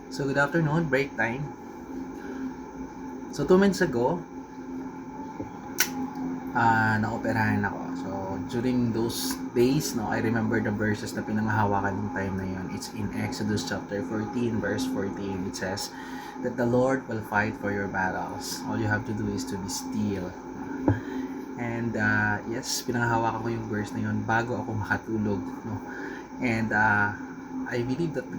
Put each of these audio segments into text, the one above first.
So, good afternoon, break time. So, 2 months ago, naoperahan ako. So, during those days, no, I remember the verses na pinanghahawakan ng time na yun. It's in Exodus chapter 14, verse 14. It says that the Lord will fight for your battles. All you have to do is to be still. And yes, pinanghahawakan ko yung verse na yun bago ako makatulog, no. And I believe that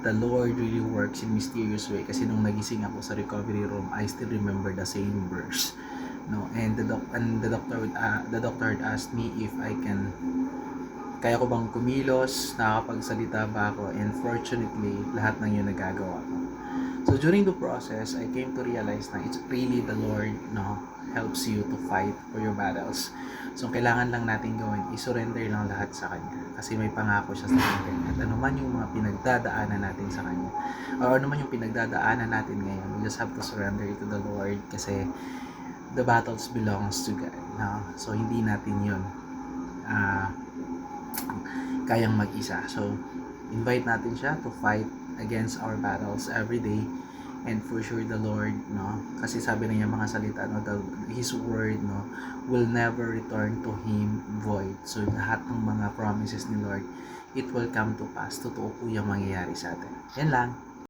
the Lord really works in mysterious way, kasi nung nagising ako sa recovery room, I still remember the same verse, no. And the doctor had asked me if kaya ko bang kumilos, nakakapagsalita ba ako, and fortunately lahat ng yun nagagawa ko. So during the process, I came to realize na it's really the Lord, no, helps you to fight for your battles. So kailangan lang natin gawin, i-surrender lang lahat sa Kanya. Kasi may pangako siya sa atin. At ano man yung mga pinagdadaanan natin sa Kanya, o ano man yung pinagdadaanan natin ngayon, we just have to surrender it to the Lord, kasi the battles belongs to God. No? So hindi natin yun kayang mag-isa. So invite natin siya to fight against our battles every day, and for sure the Lord, no, kasi sabi niya mga salita, no, His word, no, will never return to Him void. So lahat ng mga promises ni Lord, it will come to pass. Totoo po yung mangyayari sa atin. Yan lang.